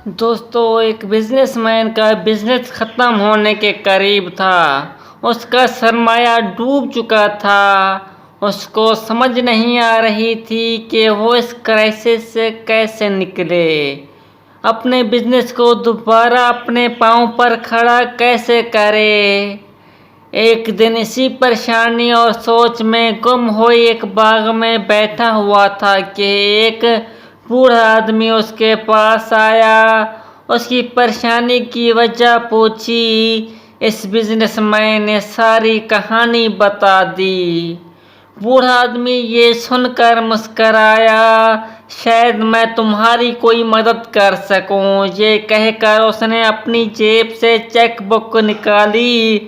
دوستو ایک business man کا بزنس ختم ہونے کے قریب تھا۔ اس کا سرمایہ ڈوب چکا تھا۔ اس کو سمجھ نہیں آ رہی تھی کہ وہ اس کرائسس سے کیسے نکلے، اپنے بزنس کو دوبارہ اپنے پاؤں پر کھڑا کیسے کرے۔ ایک دن اسی پریشانی اور سوچ میں گم ہوئی ایک باغ میں بیٹھا ہوا تھا کہ ایک بوڑھا آدمی اس کے پاس آیا۔ اس کی پریشانی کی وجہ پوچھی۔ اس بزنس مین نے ساری کہانی بتا دی۔ بوڑھا آدمی یہ سن کر مسکرایا، شاید میں تمہاری کوئی مدد کر سکوں۔ یہ کہہ کر اس نے اپنی جیب سے چیک بک نکالی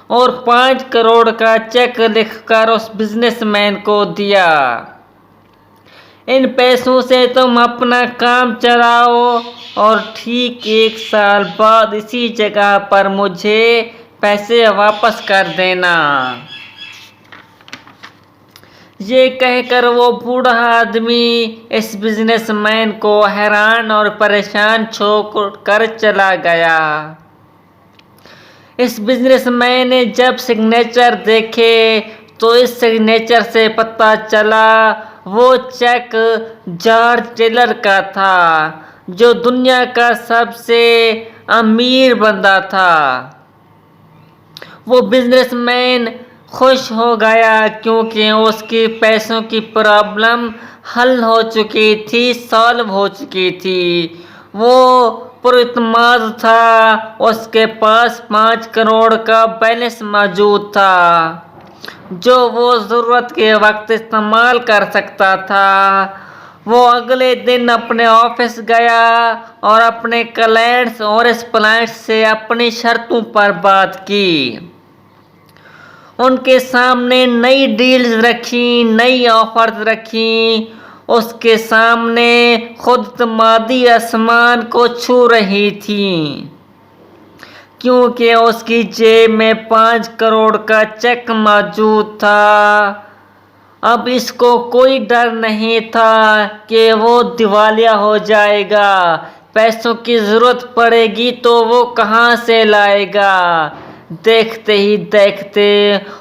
اور 5 کروڑ کا چیک لکھ کر اس بزنس مین کو دیا۔ ان پیسوں سے تم اپنا کام چلاؤ اور ٹھیک 1 سال بعد اسی جگہ پر مجھے پیسے واپس کر دینا۔ یہ کہہ کر وہ بوڑھا آدمی اس بزنس مین کو حیران اور پریشان چھوڑ کر چلا گیا۔ اس بزنس مین نے جب سگنیچر دیکھے تو اس سگنیچر سے پتہ چلا وہ چیک جارج ٹیلر کا تھا، جو دنیا کا سب سے امیر بندہ تھا۔ وہ بزنس مین خوش ہو گیا کیونکہ اس کی پیسوں کی پرابلم حل ہو چکی تھی، سالو ہو چکی تھی۔ وہ پر اعتماد تھا۔ اس کے پاس 5 کروڑ کا بیلنس موجود تھا جو وہ ضرورت کے وقت استعمال کر سکتا تھا۔ وہ اگلے دن اپنے آفس گیا اور اپنے کلائنٹس اور اسپلائنٹس سے اپنی شرطوں پر بات کی۔ ان کے سامنے نئی ڈیلز رکھیں، نئی آفرز رکھیں۔ اس کے سامنے خود اعتمادی آسمان کو چھو رہی تھی کیونکہ اس کی جیب میں 5 کروڑ کا چیک موجود تھا۔ اب اس کو کوئی ڈر نہیں تھا کہ وہ دیوالیہ ہو جائے گا، پیسوں کی ضرورت پڑے گی تو وہ کہاں سے لائے گا۔ دیکھتے ہی دیکھتے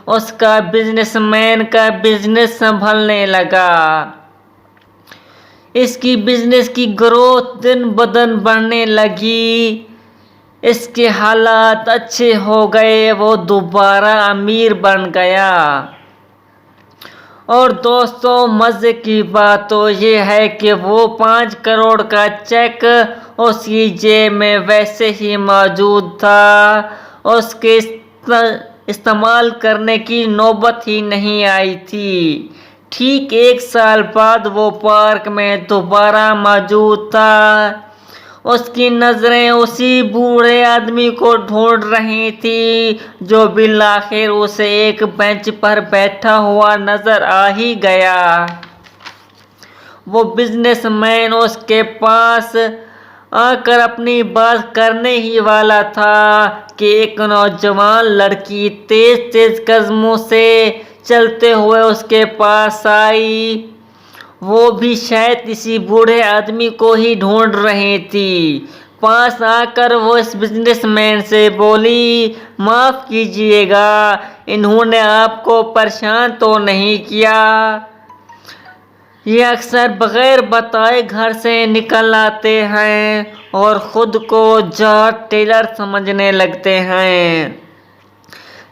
اس کا بزنس مین کا بزنس سنبھلنے لگا۔ اس کی بزنس کی گروتھ دن بدن بڑھنے لگی۔ اس کے حالات اچھے ہو گئے، وہ دوبارہ امیر بن گیا۔ اور دوستو مزے کی بات تو یہ ہے کہ وہ 5 کروڑ کا چیک اس کی جیب میں ویسے ہی موجود تھا۔ اس کے استعمال کرنے کی نوبت ہی نہیں آئی تھی۔ ٹھیک 1 سال بعد وہ پارک میں دوبارہ موجود تھا۔ اس کی نظریں اسی بوڑھے آدمی کو ڈھونڈ رہی تھیں جو بالآخر اسے ایک بینچ پر بیٹھا ہوا نظر آ ہی گیا۔ وہ بزنس مین اس کے پاس آ کر اپنی بات کرنے ہی والا تھا کہ ایک نوجوان لڑکی تیز تیز قدموں سے چلتے ہوئے اس کے پاس آئی۔ وہ بھی شاید اسی بوڑھے آدمی کو ہی ڈھونڈ رہی تھی۔ پاس آ کر وہ اس بزنس مین سے بولی، معاف کیجیے گا، انہوں نے آپ کو پریشان تو نہیں کیا؟ یہ اکثر بغیر بتائے گھر سے نکل آتے ہیں اور خود کو جارج ٹیلر سمجھنے لگتے ہیں۔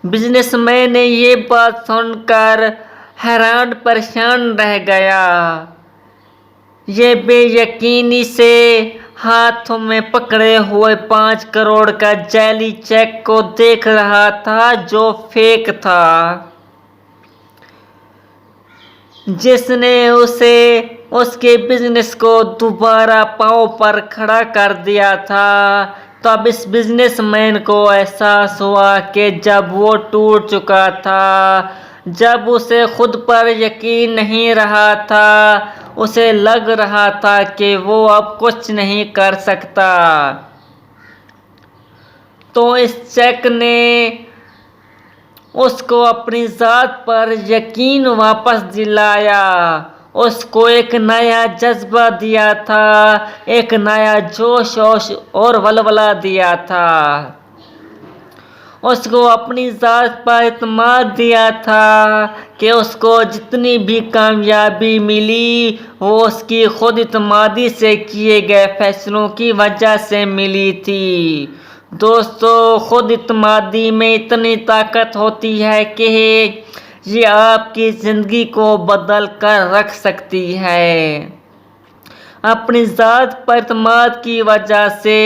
بزنس مین نے یہ بات سن کر حیران پریشان رہ گیا۔ یہ بے یقینی سے ہاتھوں میں پکڑے ہوئے 5 کروڑ کا جعلی چیک کو دیکھ رہا تھا جو فیک تھا، جس نے اسے اس کے بزنس کو دوبارہ پاؤں پر کھڑا کر دیا تھا۔ تب اس بزنس مین کو احساس ہوا کہ جب وہ ٹوٹ چکا تھا، جب اسے خود پر یقین نہیں رہا تھا، اسے لگ رہا تھا کہ وہ اب کچھ نہیں کر سکتا، تو اس چیک نے اس کو اپنی ذات پر یقین واپس دلایا۔ اس کو ایک نیا جذبہ دیا تھا، ایک نیا جوش اور ولولہ دیا تھا۔ اس کو اپنی ذات پر اعتماد دیا تھا کہ اس کو جتنی بھی کامیابی ملی وہ اس کی خود اعتمادی سے کیے گئے فیصلوں کی وجہ سے ملی تھی۔ دوستو، خود اعتمادی میں اتنی طاقت ہوتی ہے کہ یہ آپ کی زندگی کو بدل کر رکھ سکتی ہے۔ اپنی ذات پر اعتماد کی وجہ سے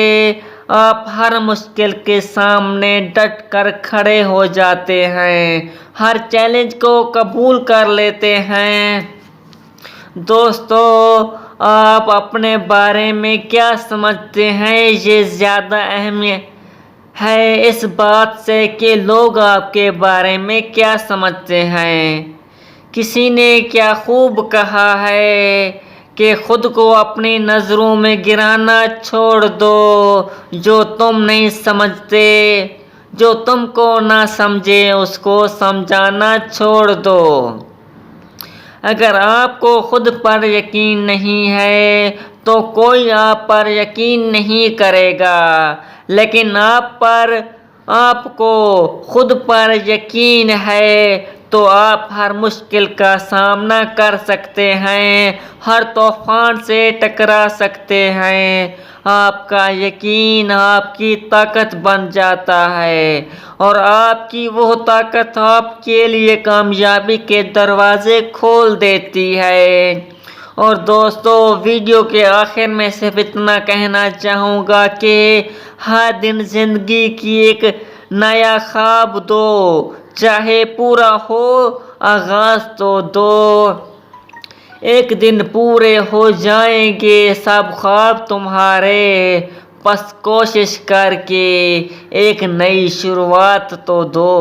آپ ہر مشکل کے سامنے ڈٹ کر کھڑے ہو جاتے ہیں، ہر چیلنج کو قبول کر لیتے ہیں۔ دوستو، آپ اپنے بارے میں کیا سمجھتے ہیں یہ زیادہ اہم ہے اس بات سے کہ لوگ آپ کے بارے میں کیا سمجھتے ہیں۔ کسی نے کیا خوب کہا ہے کہ خود کو اپنی نظروں میں گرانا چھوڑ دو، جو تم نہیں سمجھتے، جو تم کو نہ سمجھے اس کو سمجھانا چھوڑ دو۔ اگر آپ کو خود پر یقین نہیں ہے تو کوئی آپ پر یقین نہیں کرے گا، لیکن آپ کو خود پر یقین ہے تو آپ ہر مشکل کا سامنا کر سکتے ہیں، ہر طوفان سے ٹکرا سکتے ہیں۔ آپ کا یقین آپ کی طاقت بن جاتا ہے اور آپ کی وہ طاقت آپ کے لیے کامیابی کے دروازے کھول دیتی ہے۔ اور دوستو، ویڈیو کے آخر میں صرف اتنا کہنا چاہوں گا کہ ہر دن زندگی کی ایک نیا خواب دو، چاہے پورا ہو آغاز تو دو۔ ایک دن پورے ہو جائیں گے سب خواب تمہارے، بس کوشش کر کے ایک نئی شروعات تو دو۔